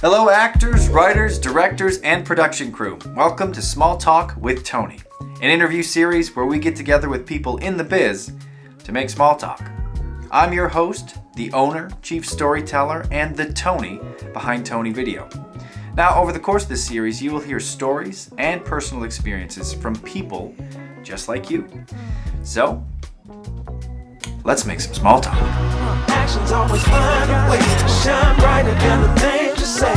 Hello actors, writers, directors, and production crew. Welcome to Small Talk with Tony, an interview series where we get together with people in the biz to make small talk. I'm your host, the owner, chief storyteller, and the Tony behind Tony Video. Now, over the course of this series, you will hear stories and personal experiences from people just like you. So, let's make some small talk. Actions always find a way to shine brighter than the things you say.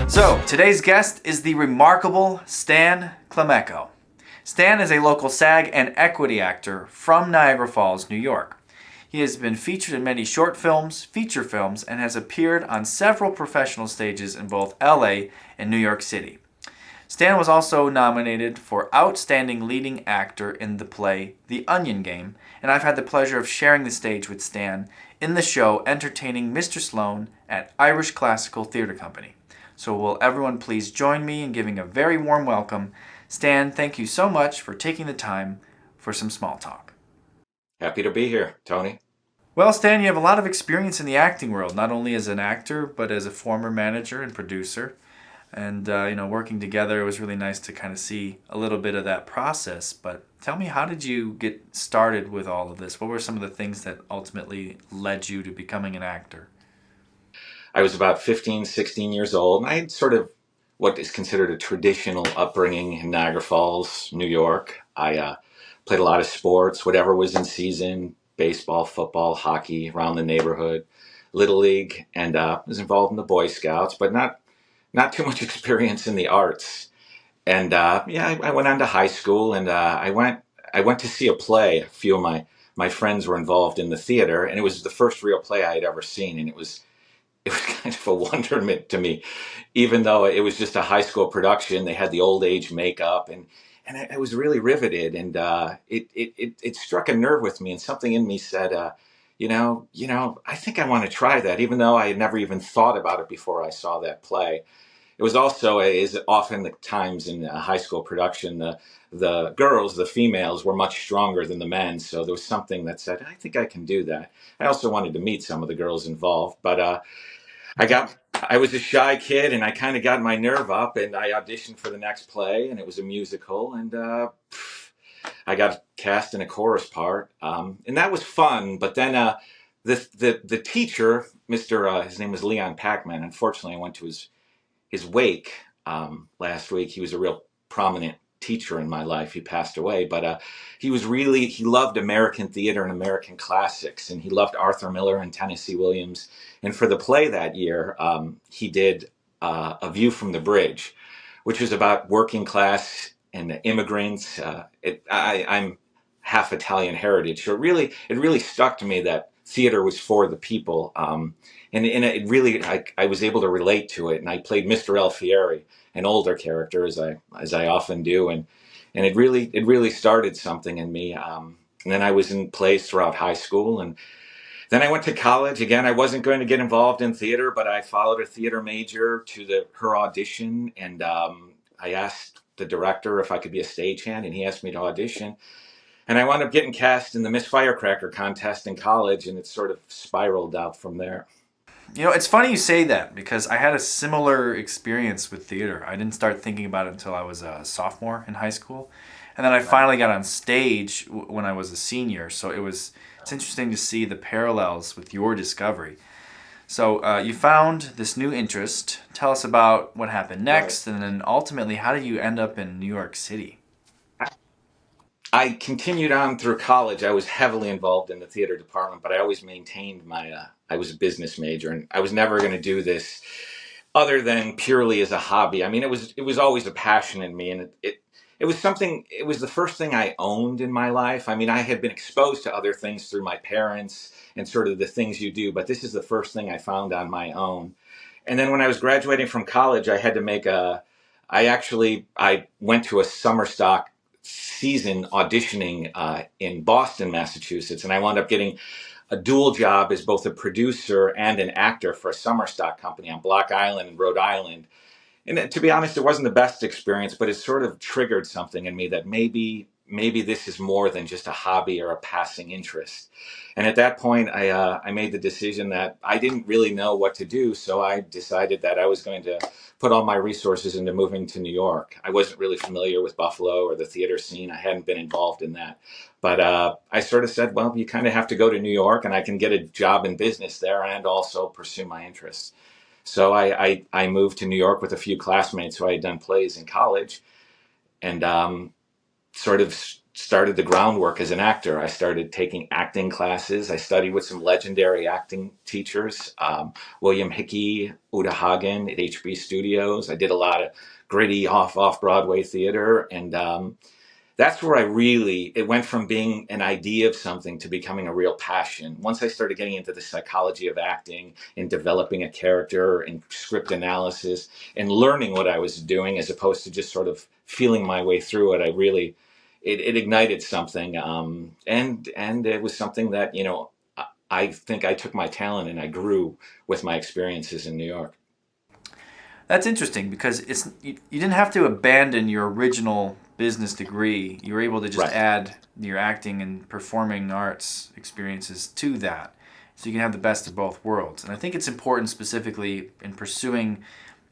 So, today's guest is the remarkable Stan Klimecko. Stan is a local SAG and equity actor from Niagara Falls, New York. He has been featured in many short films, feature films, and has appeared on several professional stages in both LA and New York City. Stan was also nominated for Outstanding Leading Actor in the play The Onion Game, and I've had the pleasure of sharing the stage with Stan in the show entertaining Mr. Sloan at Irish Classical Theatre Company. So will everyone please join me in giving a very warm welcome. Stan, thank you so much for taking the time for some small talk. Happy to be here, Tony. Well, Stan, you have a lot of experience in the acting world, not only as an actor, but as a former manager and producer. And, working together, it was really nice to kind of see a little bit of that process. But tell me, how did you get started with all of this? What were some of the things that ultimately led you to becoming an actor? I was about 15, 16 years old, and I had sort of what is considered a traditional upbringing in Niagara Falls, New York. I played a lot of sports, whatever was in season, baseball, football, hockey, around the neighborhood, Little League, and was involved in the Boy Scouts, but not too much experience in the arts. And I went on to high school, and I went to see a play. A few of my friends were involved in the theater, and it was the first real play I had ever seen, and it was kind of a wonderment to me, even though it was just a high school production. They had the old age makeup, and I was really riveted, and it struck a nerve with me, and something in me said, I think I want to try that, even though I had never even thought about it before I saw that play. It was also, as often the times in a high school production, the girls, the females, were much stronger than the men. So there was something that said, I think I can do that. I also wanted to meet some of the girls involved, but I was a shy kid, and I kind of got my nerve up, and I auditioned for the next play, and it was a musical, and I got cast in a chorus part, and that was fun. But then the teacher, his name was Leon Packman. Unfortunately, I went to his wake last week. He was a real prominent teacher in my life. He passed away, but he loved American theater and American classics, and he loved Arthur Miller and Tennessee Williams. And for the play that year, he did A View from the Bridge, which was about working class and immigrants. I'm half Italian heritage, so it really stuck to me that theater was for the people. And it really, I was able to relate to it, and I played Mr. Alfieri, an older character, as I often do, and it really started something in me. And then I was in plays throughout high school, and then I went to college. Again, I wasn't going to get involved in theater, but I followed a theater major to her audition, and I asked the director if I could be a stagehand, and he asked me to audition. And I wound up getting cast in the Miss Firecracker contest in college, and it sort of spiraled out from there. It's funny you say that, because I had a similar experience with theater. I didn't start thinking about it until I was a sophomore in high school. And then I finally got on stage when I was a senior. So it's interesting to see the parallels with your discovery. So you found this new interest. Tell us about what happened next, right. And then ultimately, how did you end up in New York City? I continued on through college. I was heavily involved in the theater department, but I always maintained I was a business major, and I was never going to do this other than purely as a hobby. I mean, it was always a passion in me, and it was something, it was the first thing I owned in my life. I mean, I had been exposed to other things through my parents and sort of the things you do, but this is the first thing I found on my own. And then when I was graduating from college, I had to I went to a summer stock season auditioning in Boston, Massachusetts, and I wound up getting a dual job as both a producer and an actor for a summer stock company on Block Island in Rhode Island. And to be honest, it wasn't the best experience, but it sort of triggered something in me that maybe maybe this is more than just a hobby or a passing interest. And at that point, I made the decision that I didn't really know what to do. So I decided that I was going to put all my resources into moving to New York. I wasn't really familiar with Buffalo or the theater scene. I hadn't been involved in that. But I sort of said, well, you kind of have to go to New York, and I can get a job in business there and also pursue my interests. So I moved to New York with a few classmates who I had done plays in college, and sort of started the groundwork as an actor. I started taking acting classes. I studied with some legendary acting teachers, William Hickey, Uta Hagen at HB Studios. I did a lot of gritty off Broadway theater, and that's where it went from being an idea of something to becoming a real passion. Once I started getting into the psychology of acting and developing a character and script analysis and learning what I was doing as opposed to just sort of feeling my way through it, it ignited something. And it was something that, I think I took my talent and I grew with my experiences in New York. That's interesting because you didn't have to abandon your original business degree. You were able to just Right. add your acting and performing arts experiences to that, so you can have the best of both worlds. And I think it's important, specifically in pursuing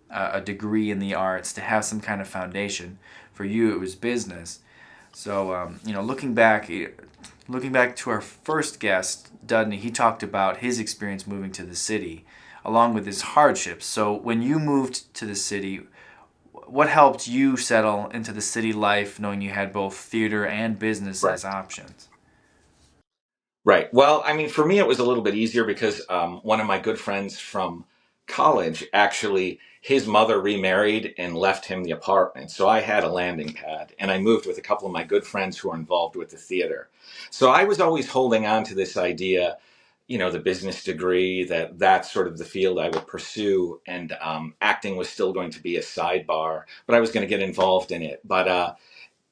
a degree in the arts, to have some kind of foundation. For you, it was business. So looking back to our first guest, Dudney, he talked about his experience moving to the city, along with his hardships. So when you moved to the city, what helped you settle into the city life, knowing you had both theater and business Right. as options? Right. Well, I mean, for me, it was a little bit easier because one of my good friends from college, actually, his mother remarried and left him the apartment. So I had a landing pad, and I moved with a couple of my good friends who are involved with the theater. So I was always holding on to this idea, the business degree, that that's sort of the field I would pursue, and acting was still going to be a sidebar, but I was going to get involved in it. But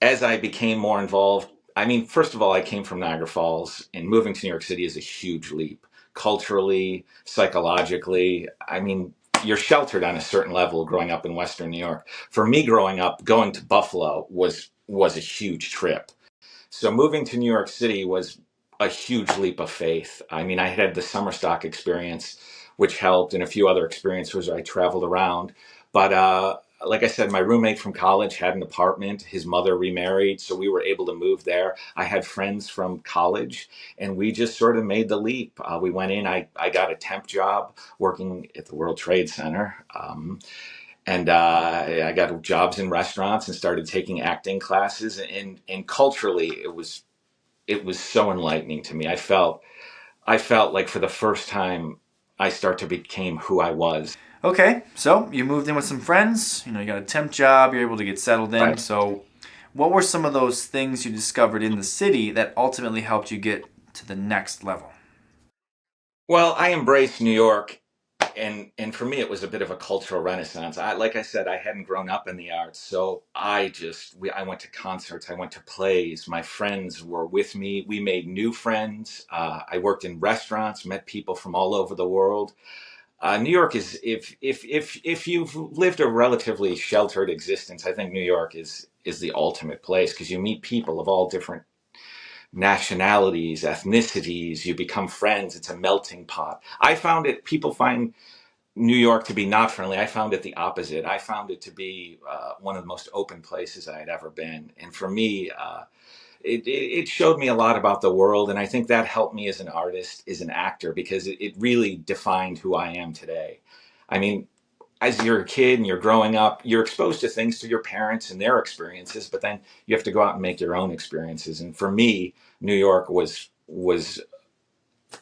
as I became more involved, I mean, first of all, I came from Niagara Falls, and moving to New York City is a huge leap culturally, psychologically. I mean, you're sheltered on a certain level growing up in Western New York. For me, growing up, going to Buffalo was a huge trip. So moving to New York City was a huge leap of faith. I mean, I had the summer stock experience, which helped, and a few other experiences where I traveled around. But like I said, my roommate from college had an apartment. His mother remarried, so we were able to move there. I had friends from college, and we just sort of made the leap. We went in. I got a temp job working at the World Trade Center. And I got jobs in restaurants and started taking acting classes. And culturally, it was so enlightening to me. I felt like for the first time, I start to became who I was. Okay, so you moved in with some friends. You got a temp job. You're able to get settled in. Right. So, what were some of those things you discovered in the city that ultimately helped you get to the next level? Well, I embraced New York, and for me, it was a bit of a cultural renaissance. Like I said, I hadn't grown up in the arts, so I went to concerts, I went to plays. My friends were with me. We made new friends. I worked in restaurants, met people from all over the world. New York is, if you've lived a relatively sheltered existence, I think New York is the ultimate place because you meet people of all different nationalities, ethnicities. You become friends. It's a melting pot. People find New York to be not friendly. I found it the opposite. I found it to be one of the most open places I had ever been. And for me, it showed me a lot about the world. And I think that helped me as an artist, as an actor, because it really defined who I am today. I mean, as you're a kid and you're growing up, you're exposed to things through your parents and their experiences, but then you have to go out and make your own experiences. And for me, New York was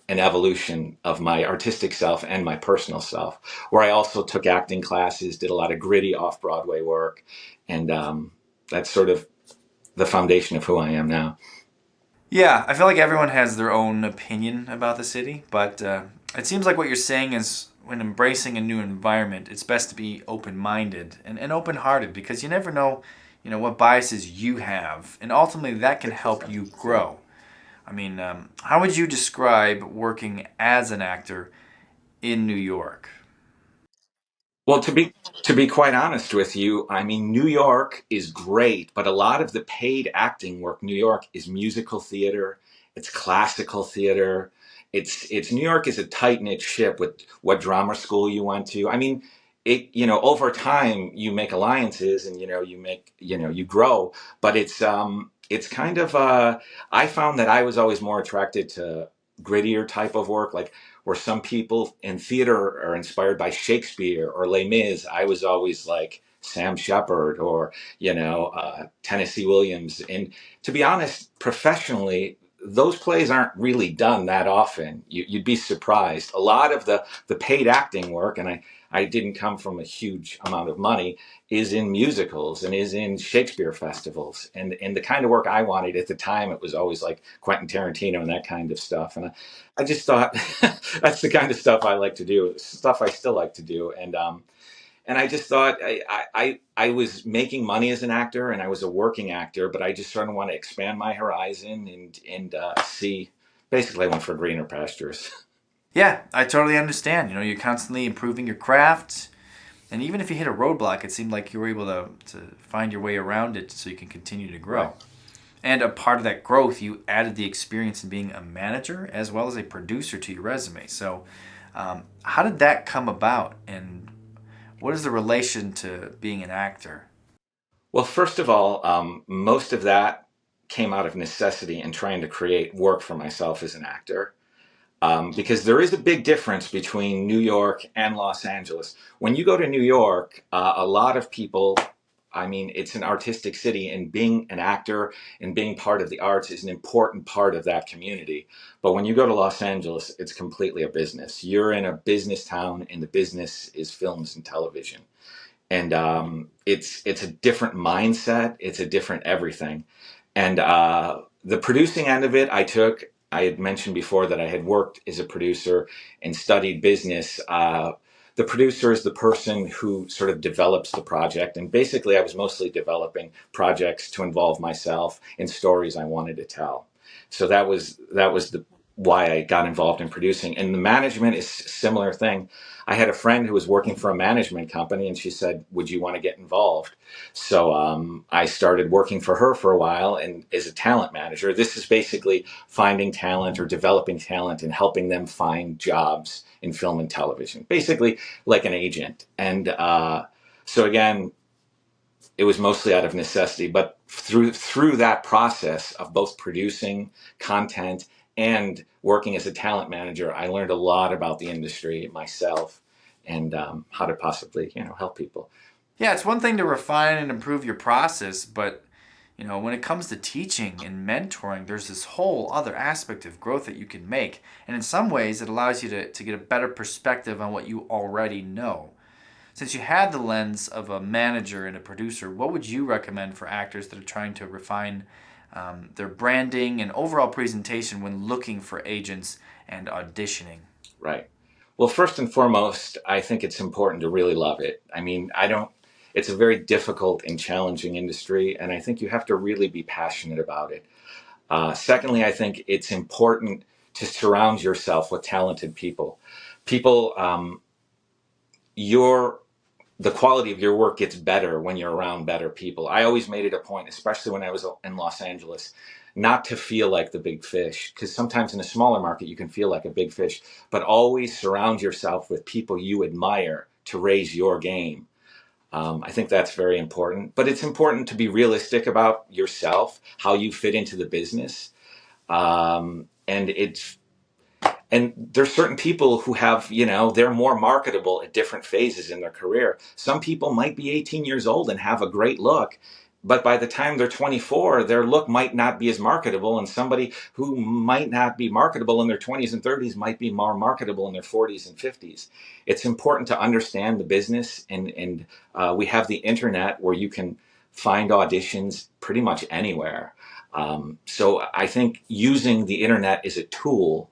an evolution of my artistic self and my personal self, where I also took acting classes, did a lot of gritty off Broadway work, and that's sort of the foundation of who I am now. Yeah, I feel like everyone has their own opinion about the city, but it seems like what you're saying is when embracing a new environment, it's best to be open-minded and open-hearted because you never know, what biases you have, and ultimately that can help you grow. I mean, how would you describe working as an actor in New York? Well, to be quite honest with you, I mean, New York is great, but a lot of the paid acting work, New York is musical theater, it's classical theater. It's New York is a tight-knit ship with what drama school you went to. I mean, over time you make alliances and you grow, but it's kind of I found that I was always more attracted to grittier type of work, like where some people in theater are inspired by Shakespeare or Les Mis. I was always like Sam Shepard or Tennessee Williams. And to be honest, professionally, those plays aren't really done that often. You'd be surprised. A lot of the paid acting work, and I didn't come from a huge amount of money, is in musicals and is in Shakespeare festivals. And the kind of work I wanted at the time, it was always like Quentin Tarantino and that kind of stuff. And I just thought that's the kind of stuff I like to do, stuff I still like to do. And I just thought I was making money as an actor and I was a working actor, but I just sort of want to expand my horizon and see. Basically, I went for greener pastures. Yeah, I totally understand. You're constantly improving your craft. And even if you hit a roadblock, it seemed like you were able to find your way around it so you can continue to Right. grow. And a part of that growth, you added the experience in being a manager as well as a producer to your resume. So, how did that come about? And what is the relation to being an actor? Well, first of all, most of that came out of necessity and trying to create work for myself as an actor. Because there is a big difference between New York and Los Angeles. When you go to New York, a lot of people, I mean, it's an artistic city, and being an actor and being part of the arts is an important part of that community. But when you go to Los Angeles, it's completely a business. You're in a business town, and the business is films and television. And it's a different mindset. It's a different everything. And the producing end of it, I had mentioned before that I had worked as a producer and studied business. The producer is the person who sort of develops the project. And basically, I was mostly developing projects to involve myself in stories I wanted to tell. So that was why I got involved in producing. And the management is a similar thing. I had a friend who was working for a management company, and she said, "Would you want to get involved?" So I started working for her for a while, and as a talent manager, this is basically finding talent or developing talent and helping them find jobs in film and television, basically like an agent. And so again, it was mostly out of necessity, but through that process of both producing content and working as a talent manager, I learned a lot about the industry myself and how to possibly help people. Yeah, it's one thing to refine and improve your process, but when it comes to teaching and mentoring, there's this whole other aspect of growth that you can make. And in some ways, it allows you to get a better perspective on what you already know. Since you had the lens of a manager and a producer, what would you recommend for actors that are trying to refine their branding and overall presentation when looking for agents and auditioning? Right. Well, first and foremost, I think it's important to really love it. I mean, I don't, it's a very difficult and challenging industry, and I think you have to really be passionate about it. Secondly, I think it's important to surround yourself with talented people. People, your the quality of your work gets better when you're around better people. I always made it a point, especially when I was in Los Angeles, not to feel like the big fish, because sometimes in a smaller market you can feel like a big fish, but always surround yourself with people you admire to raise your game. I think that's very important, but it's important to be realistic about yourself, how you fit into the business. And there's certain people who have, they're more marketable at different phases in their career. Some people might be 18 years old and have a great look, but by the time they're 24, their look might not be as marketable. And somebody who might not be marketable in their 20s and 30s might be more marketable in their 40s and 50s. It's important to understand the business, and we have the internet where you can find auditions pretty much anywhere. So I think using the internet as a tool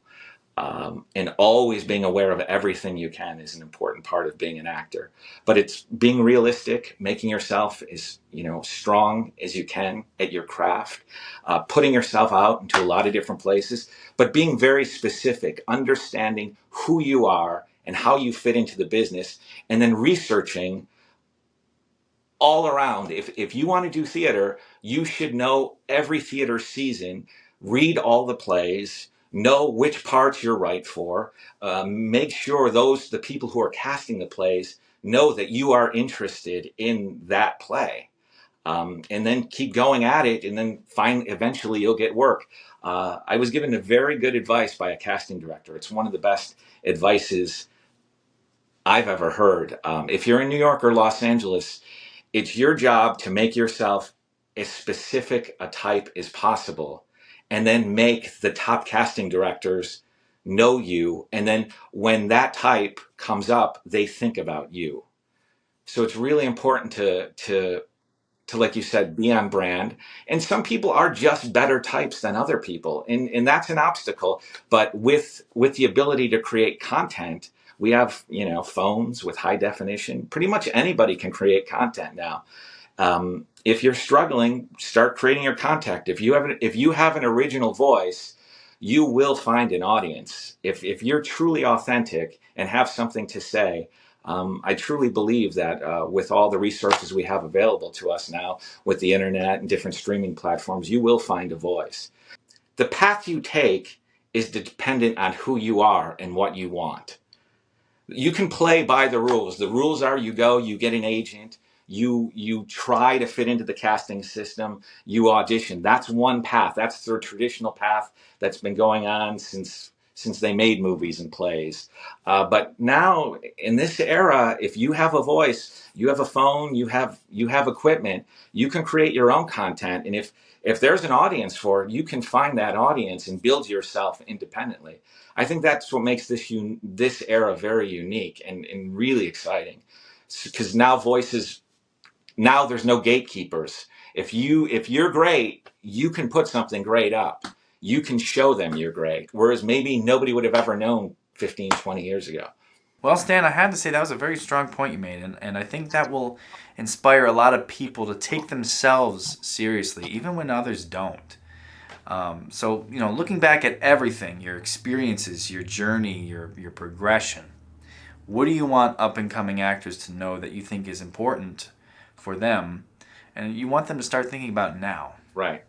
and always being aware of everything you can is an important part of being an actor. But it's being realistic, making yourself as strong as you can at your craft, putting yourself out into a lot of different places, but being very specific, understanding who you are and how you fit into the business, and then researching all around. If you want to do theater, you should know every theater season, read all the plays, know which parts you're right for, make sure the people who are casting the plays know that you are interested in that play. And then keep going at it, and then eventually you'll get work. I was given a very good advice by a casting director. It's one of the best advices I've ever heard. If you're in New York or Los Angeles, it's your job to make yourself as specific a type as possible, and then make the top casting directors know you. And then when that type comes up, they think about you. So it's really important to, like you said, be on brand. And some people are just better types than other people, and that's an obstacle. But with the ability to create content, we have, phones with high definition. Pretty much anybody can create content now. If you're struggling, start creating your content. If you have an original voice, you will find an audience. If you're truly authentic and have something to say, I truly believe that with all the resources we have available to us now, with the internet and different streaming platforms, you will find a voice. The path you take is dependent on who you are and what you want. You can play by the rules. The rules are you go, you get an agent, you try to fit into the casting system, you audition. That's one path. That's the traditional path that's been going on since they made movies and plays. But now in this era, if you have a voice, you have a phone, you have equipment, you can create your own content. And if there's an audience for it, you can find that audience and build yourself independently. I think that's what makes this era very unique and really exciting, because now there's no gatekeepers. If you're great, you can put something great up. You can show them you're great, whereas maybe nobody would have ever known 15, 20 years ago. Well, Stan, I had to say that was a very strong point you made, and I think that will inspire a lot of people to take themselves seriously, even when others don't. So, looking back at everything, your experiences, your journey, your progression, what do you want up-and-coming actors to know that you think is important for them, and you want them to start thinking about now? Right.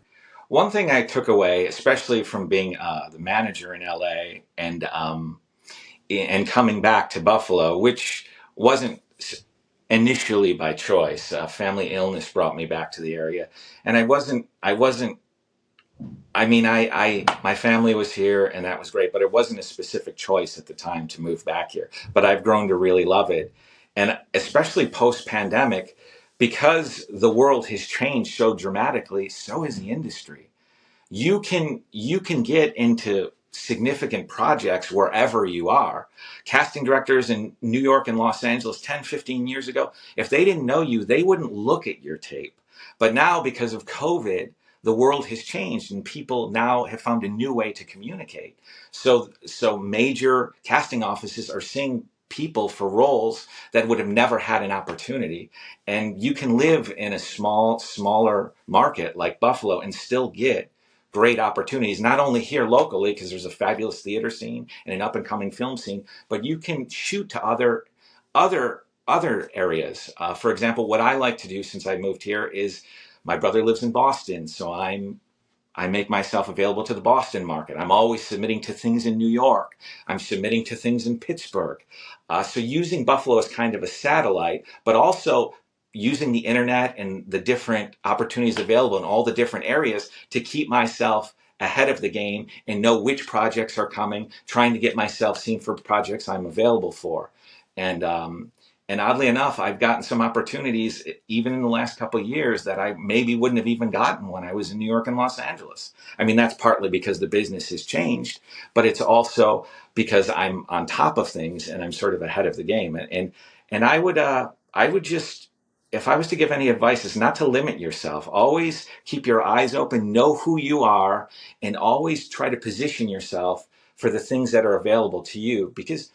One thing I took away, especially from being the manager in LA and coming back to Buffalo, which wasn't initially by choice. Family illness brought me back to the area, and my family was here, and that was great, but it wasn't a specific choice at the time to move back here. But I've grown to really love it, and especially post-pandemic, because the world has changed so dramatically, so has the industry. You can get into significant projects wherever you are. Casting directors in New York and Los Angeles 10, 15 years ago, if they didn't know you, they wouldn't look at your tape. But now, because of COVID, the world has changed, and people now have found a new way to communicate. So major casting offices are seeing people for roles that would have never had an opportunity. And you can live in a smaller market like Buffalo and still get great opportunities, not only here locally, because there's a fabulous theater scene and an up-and-coming film scene, but you can shoot to other areas. For example, what I like to do since I moved here is, my brother lives in Boston, so I make myself available to the Boston market. I'm always submitting to things in New York. I'm submitting to things in Pittsburgh. So using Buffalo as kind of a satellite, but also using the internet and the different opportunities available in all the different areas to keep myself ahead of the game and know which projects are coming, trying to get myself seen for projects I'm available for. And oddly enough, I've gotten some opportunities even in the last couple of years that I maybe wouldn't have even gotten when I was in New York and Los Angeles. I mean, that's partly because the business has changed, but it's also because I'm on top of things and I'm sort of ahead of the game. And I would just, if I was to give any advice, is not to limit yourself. Always keep your eyes open, know who you are, and always try to position yourself for the things that are available to you, because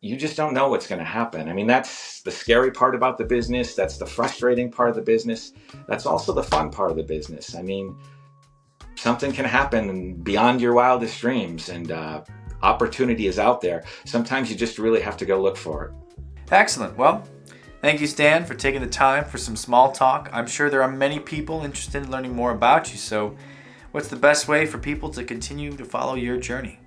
you just don't know what's going to happen. I mean, that's the scary part about the business. That's the frustrating part of the business. That's also the fun part of the business. I mean, something can happen beyond your wildest dreams. And opportunity is out there. Sometimes you just really have to go look for it. Excellent. Well, thank you, Stan, for taking the time for some small talk. I'm sure there are many people interested in learning more about you, so what's the best way for people to continue to follow your journey?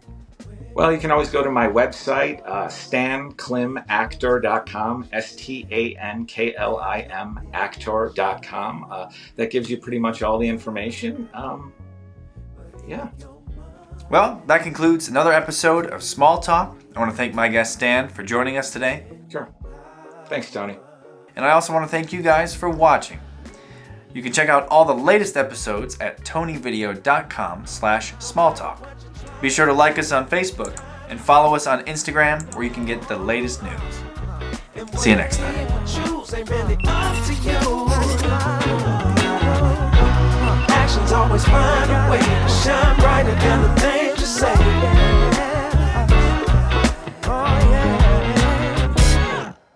Well, you can always go to my website, stanklimactor.com, STANKLIM actor.com. That gives you pretty much all the information. Yeah. Well, that concludes another episode of Small Talk. I want to thank my guest Stan for joining us today. Sure. Thanks, Tony. And I also want to thank you guys for watching. You can check out all the latest episodes at tonyvideo.com/smalltalk. Be sure to like us on Facebook and follow us on Instagram where you can get the latest news. See you next time. Choose ain't really up to you.